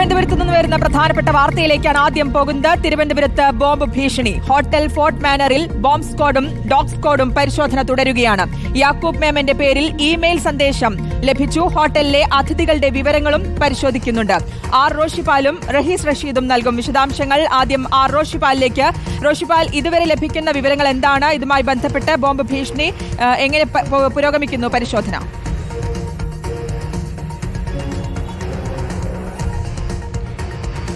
തിരുവനന്തപുരത്ത് നിന്ന് വരുന്ന പ്രധാനപ്പെട്ട വാർത്തയിലേക്കാണ് ആദ്യം പോകുന്നത്. തിരുവനന്തപുരത്ത് ബോംബ് ഭീഷണി. ഹോട്ടൽ ഫോർട്ട് മാനറിൽ ബോംബ് സ്ക്വാഡും ഡോഗ് സ്ക്വാഡും പരിശോധന തുടരുകയാണ്. യാക്കൂബ് മേമന്റെ പേരിൽ ഇമെയിൽ സന്ദേശം ലഭിച്ചു. ഹോട്ടലിലെ അതിഥികളുടെ വിവരങ്ങളും പരിശോധിക്കുന്നുണ്ട്. ആർ റോഷിപാലും റഹീസ് റഷീദും നൽകും വിശദാംശങ്ങൾ. ആദ്യം ആർ റോഷിപാലിലേക്ക്. റോഷിപാൽ, ഇതുവരെ ലഭിക്കുന്ന വിവരങ്ങൾ എന്താണ്? ഇതുമായി ബന്ധപ്പെട്ട് ബോംബ് ഭീഷണി എങ്ങനെ പുരോഗമിക്കുന്നു പരിശോധന?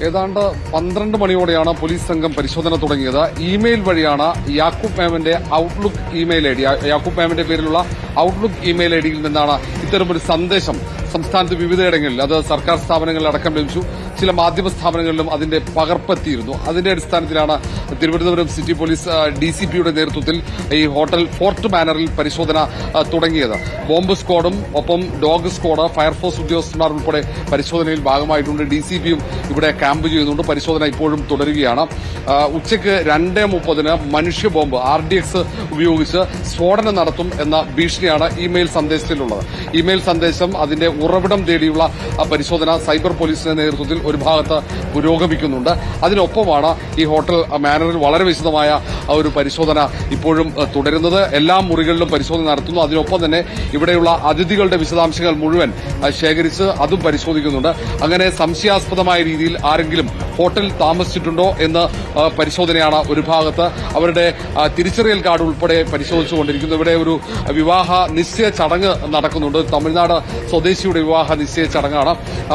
ഏതാണ്ട് 12 മണിയോടെയാണ് പോലീസ് സംഘം പരിശോധന തുടങ്ങിയത്. ഇമെയിൽ വഴിയാണ് യാക്കൂബ് മേമന്റെ ഔട്ട്ലുക്ക് ഇമെയിൽ ഐ ഡി, യാക്കൂബ് മേമന്റെ പേരിലുള്ള ഔട്ട്ലുക്ക് ഇമെയിൽ ഐ ഡിയിൽ നിന്നാണ് ഇത്തരമൊരു സന്ദേശം സംസ്ഥാനത്ത് വിവിധയിടങ്ങളിൽ, അത് സർക്കാർ സ്ഥാപനങ്ങളിലടക്കം ലഭിച്ചു. ചില മാധ്യമ സ്ഥാപനങ്ങളിലും അതിന്റെ പകർപ്പെത്തിയിരുന്നു. അതിന്റെ അടിസ്ഥാനത്തിലാണ് തിരുവനന്തപുരം സിറ്റി പോലീസ് ഡിസിപിയുടെ നേതൃത്വത്തിൽ ഈ ഹോട്ടൽ ഫോർട്ട് മാനറിൽ പരിശോധന തുടങ്ങിയത്. ബോംബ് സ്ക്വാഡും ഒപ്പം ഡോഗ് സ്ക്വാഡ്, ഫയർഫോഴ്സ് ഉദ്യോഗസ്ഥന്മാർ ഉൾപ്പെടെ പരിശോധനയിൽ ഭാഗമായിട്ടുണ്ട്. ഡിസിപിയും ഇവിടെ ക്യാമ്പ് ചെയ്യുന്നുണ്ട്. പരിശോധന ഇപ്പോഴും തുടരുകയാണ്. ഉച്ചയ്ക്ക് 2:30 മനുഷ്യ ബോംബ് RDX ഉപയോഗിച്ച് സ്ഫോടനം നടത്തും എന്ന ഭീഷണിയാണ് ഇമെയിൽ സന്ദേശത്തിലുള്ളത്. ഇമെയിൽ സന്ദേശം, അതിന്റെ ഉറവിടം തേടിയുള്ള പരിശോധന സൈബർ പോലീസിന്റെ നേതൃത്വത്തിൽ ഒരു ഭാഗത്ത് പുരോഗമിക്കുന്നുണ്ട്. അതിനൊപ്പമാണ് ഈ ഹോട്ടൽ മാനറിൽ വളരെ വിശദമായ ഒരു പരിശോധന ഇപ്പോഴും തുടരുന്നത്. എല്ലാ മുറികളിലും പരിശോധന നടത്തുന്നു. അതിനൊപ്പം തന്നെ ഇവിടെയുള്ള അതിഥികളുടെ വിശദാംശങ്ങൾ മുഴുവൻ ശേഖരിച്ച് അതും പരിശോധിക്കുന്നുണ്ട്. അങ്ങനെ സംശയാസ്പദമായ രീതിയിൽ ആരെങ്കിലും ഹോട്ടലിൽ താമസിച്ചിട്ടുണ്ടോ എന്ന് പരിശോധനയാണ് ഒരു ഭാഗത്ത്. അവരുടെ തിരിച്ചറിയൽ കാർഡ് ഉൾപ്പെടെ പരിശോധിച്ചുകൊണ്ടിരിക്കുന്നു. ഇവിടെ ഒരു വിവാഹ നിശ്ചയ ചടങ്ങ് നടക്കുന്നുണ്ട്. തമിഴ്നാട് സ്വദേശിയുടെ വിവാഹ നിശ്ചയ ചടങ്ങാണ്.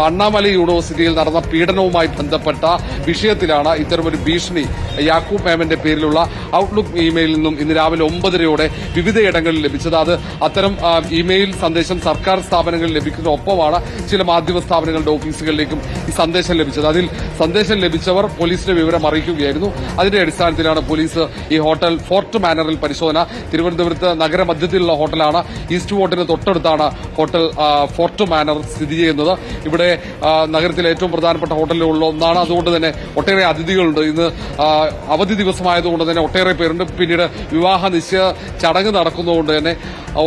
അണ്ണാമലൈ യൂണിവേഴ്സിറ്റിയിൽ നടന്ന പീഡനവുമായി ബന്ധപ്പെട്ട വിഷയത്തിലാണ് ഇത്തരമൊരു ഭീഷണി യാക്കൂബ് മേമന്റെ പേരിലുള്ള ഔട്ട്ലുക്ക് ഇമെയിലിൽ നിന്നും ഇന്ന് രാവിലെ 9:30 വിവിധയിടങ്ങളിൽ ലഭിച്ചത്. അത് അത്തരം ഇമെയിൽ സന്ദേശം സർക്കാർ സ്ഥാപനങ്ങളിൽ ലഭിക്കുന്ന ഒപ്പമാണ് ചില മാധ്യമ സ്ഥാപനങ്ങളുടെ ഓഫീസുകളിലേക്കും ഈ സന്ദേശം ലഭിച്ചത്. അതിൽ സന്ദേശം ലഭിച്ചവർ പോലീസിനെ വിവരം അറിയിക്കുകയായിരുന്നു. അതിന്റെ അടിസ്ഥാനത്തിലാണ് പോലീസ് ഈ ഹോട്ടൽ ഫോർട്ട് മാനറിൽ പരിശോധന. തിരുവനന്തപുരത്ത് നഗരമധ്യത്തിലുള്ള ഹോട്ടലാണ്. ഈസ്റ്റ് ഫോർട്ടിന് തൊട്ടടുത്താണ് ഹോട്ടൽ ഫോർട്ട് മാനർ സ്ഥിതി ചെയ്യുന്നത്. ഇവിടെ നഗരത്തിലെ ഏറ്റവും പ്രധാനപ്പെട്ട ഹോട്ടലുകളിൽ ഒന്നാണ്. അതുകൊണ്ട് തന്നെ ഒട്ടേറെ അതിഥികളുണ്ട്. ഇന്ന് അവധി ദിവസമായതുകൊണ്ട് തന്നെ ഒട്ടേറെ പേരുണ്ട്. പിന്നീട് വിവാഹ നിശ്ചയ ചടങ്ങ് നടക്കുന്നതുകൊണ്ട് തന്നെ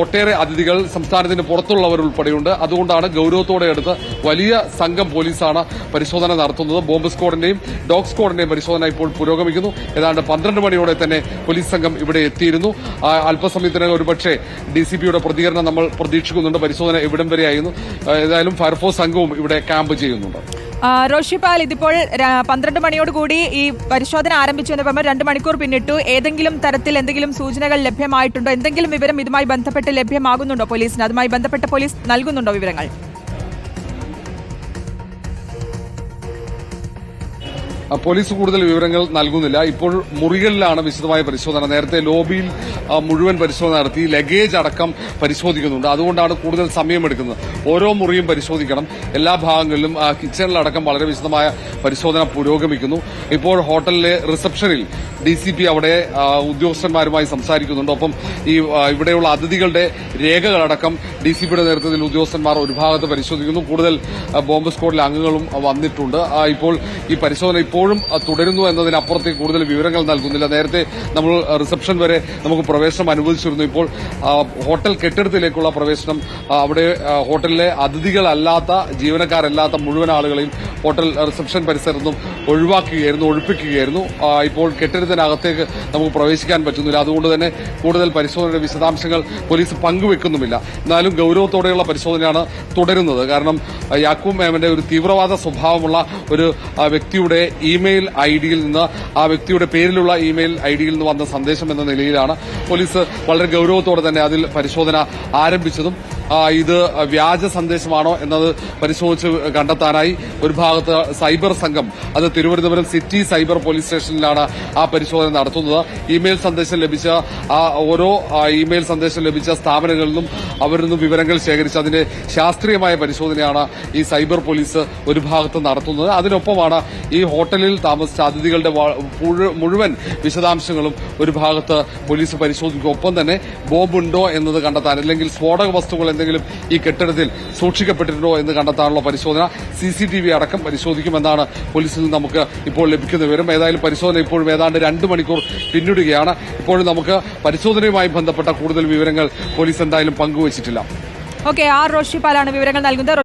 ഒട്ടേറെ അതിഥികൾ സംസ്ഥാനത്തിന് പുറത്തുള്ളവർ ഉൾപ്പെടെയുണ്ട്. അതുകൊണ്ടാണ് ഗൌരവത്തോടെ എടുത്ത് വലിയ സംഘം പോലീസാണ് പരിശോധന നടത്തുന്നത്. ബോംബ് സ്ക്വാഡിന്റെയും ഡോഗ് സ്ക്വാഡിന്റെയും പരിശോധന ഇപ്പോൾ പുരോഗമിക്കുന്നു. ഏതാണ്ട് 12 മണിയോടെ തന്നെ പോലീസ് സംഘം ഇവിടെ എത്തിയിരുന്നു. അല്പസമയത്തിനകം ഒരുപക്ഷെ ഡിസിപിയുടെ പ്രതികരണം നമ്മൾ പ്രതീക്ഷിക്കുന്നുണ്ട്. പരിശോധന ഇവിടം വരെയായിരുന്നു. ഏതായാലും ഫയർഫോഴ്സ് സംഘവും ഇവിടെ ക്യാമ്പ് ചെയ്യുന്നുണ്ട്. റോഷിപാൽ, ഇതിപ്പോൾ 12 മണിയോടുകൂടി ഈ പരിശോധന ആരംഭിച്ചു എന്ന് പറയുമ്പോൾ 2 മണിക്കൂർ പിന്നിട്ടു. ഏതെങ്കിലും തരത്തിൽ എന്തെങ്കിലും സൂചനകൾ ലഭ്യമായിട്ടുണ്ടോ? എന്തെങ്കിലും വിവരം ഇതുമായി ബന്ധപ്പെട്ട് ലഭ്യമാകുന്നുണ്ടോ പോലീസിന്? അതുമായി ബന്ധപ്പെട്ട് പോലീസ് നൽകുന്നുണ്ടോ വിവരങ്ങൾ? പോലീസ് കൂടുതൽ വിവരങ്ങൾ നൽകുന്നില്ല. ഇപ്പോൾ മുറികളിലാണ് വിശദമായ പരിശോധന. നേരത്തെ ലോബിയിൽ മുഴുവൻ പരിശോധന നടത്തി. ലഗേജ് അടക്കം പരിശോധിക്കുന്നുണ്ട്. അതുകൊണ്ടാണ് കൂടുതൽ സമയമെടുക്കുന്നത്. ഓരോ മുറിയും പരിശോധിക്കണം. എല്ലാ ഭാഗങ്ങളിലും കിച്ചണിലടക്കം വളരെ വിശദമായ പരിശോധന പുരോഗമിക്കുന്നു. ഇപ്പോൾ ഹോട്ടലിലെ റിസപ്ഷനിൽ ഡിസിപി അവിടെ ഉദ്യോഗസ്ഥന്മാരുമായി സംസാരിക്കുന്നുണ്ട്. ഒപ്പം ഈ ഇവിടെയുള്ള അതിഥികളുടെ രേഖകളടക്കം ഡിസിപിയുടെ നേതൃത്വത്തിൽ ഉദ്യോഗസ്ഥന്മാർ ഒരു ഭാഗത്ത് പരിശോധിക്കുന്നു. കൂടുതൽ ബോംബ് സ്ക്വാഡിലെ അംഗങ്ങളും വന്നിട്ടുണ്ട്. ഇപ്പോൾ ഈ പരിശോധന ഇപ്പോഴും തുടരുന്നു എന്നതിനപ്പുറത്തേക്ക് കൂടുതൽ വിവരങ്ങൾ നൽകുന്നില്ല. നേരത്തെ നമ്മൾ റിസപ്ഷൻ വരെ നമുക്ക് പ്രവേശനം അനുവദിച്ചിരുന്നു. ഇപ്പോൾ ഹോട്ടൽ കെട്ടിടത്തിലേക്കുള്ള പ്രവേശനം അവിടെ ഹോട്ടലിലെ അതിഥികളല്ലാത്ത, ജീവനക്കാരല്ലാത്ത മുഴുവൻ ആളുകളെയും ഹോട്ടൽ റിസപ്ഷൻ പരിസരത്ത് നിന്നും ഒഴിപ്പിക്കുകയായിരുന്നു. ഇപ്പോൾ കെട്ടിടത്തിനകത്തേക്ക് നമുക്ക് പ്രവേശിക്കാൻ പറ്റുന്നില്ല. അതുകൊണ്ട് തന്നെ കൂടുതൽ പരിശോധനയുടെ വിശദാംശങ്ങൾ പോലീസ് പങ്കുവെക്കുന്നുമില്ല. എന്നാലും ഗൌരവത്തോടെയുള്ള പരിശോധനയാണ് തുടരുന്നത്. കാരണം യാക്കൂബ് മേമന്റെ ഒരു തീവ്രവാദ സ്വഭാവമുള്ള ഒരു വ്യക്തിയുടെ ഇമെയിൽ ഐഡിയിൽ നിന്ന്, ആ വ്യക്തിയുടെ പേരിലുള്ള ഇമെയിൽ ഐഡിയിൽ നിന്ന് വന്ന സന്ദേശം എന്ന നിലയിലാണ് പോലീസ് വളരെ ഗൌരവത്തോടെ തന്നെ അതിൽ പരിശോധന ആരംഭിച്ചതും. ഇത് വ്യാജ സന്ദേശമാണോ എന്നത് പരിശോധിച്ച് കണ്ടെത്താനായി ഒരു ഭാഗത്ത് സൈബർ സംഘം, അത് തിരുവനന്തപുരം സിറ്റി സൈബർ പോലീസ് സ്റ്റേഷനിലാണ് ആ പരിശോധന നടത്തുന്നത്. ഇമെയിൽ സന്ദേശം ലഭിച്ച ഓരോ ഇമെയിൽ സന്ദേശം ലഭിച്ച സ്ഥാപനങ്ങളിൽ നിന്നും അവരിൽ നിന്നും വിവരങ്ങൾ ശേഖരിച്ച് അതിന്റെ ശാസ്ത്രീയമായ പരിശോധനയാണ് ഈ സൈബർ പോലീസ് ഒരു ഭാഗത്ത് നടത്തുന്നത്. അതിനൊപ്പമാണ് ഈ ഹോട്ടലിൽ താമസിച്ച അതിഥികളുടെ മുഴുവൻ വിശദാംശങ്ങളും ഒരു ഭാഗത്ത് പോലീസ് പരിശോധിക്കും. ഒപ്പം തന്നെ ബോംബുണ്ടോ എന്നത് കണ്ടെത്താൻ, അല്ലെങ്കിൽ സ്ഫോടക വസ്തുക്കൾ എന്തെങ്കിലും ഈ കെട്ടിടത്തിൽ സൂക്ഷിക്കപ്പെട്ടിട്ടുണ്ടോ എന്ന് കണ്ടെത്താനുള്ള പരിശോധന CCTV അടക്കം പരിശോധിക്കുമെന്നാണ് പോലീസിൽ നിന്ന് നമുക്ക് ഇപ്പോൾ ലഭിക്കുന്ന വിവരം. ഏതായാലും പരിശോധന ഇപ്പോഴും ഏതാണ്ട് 2 മണിക്കൂർ പിന്നിടുകയാണ്. ഇപ്പോഴും നമുക്ക് പരിശോധനയുമായി ബന്ധപ്പെട്ട കൂടുതൽ വിവരങ്ങൾ പോലീസ് എന്തായാലും പങ്കുവച്ചിട്ടില്ല. ആർ റോഷിപാലാണ് വിവരങ്ങൾ നൽകുന്നത്.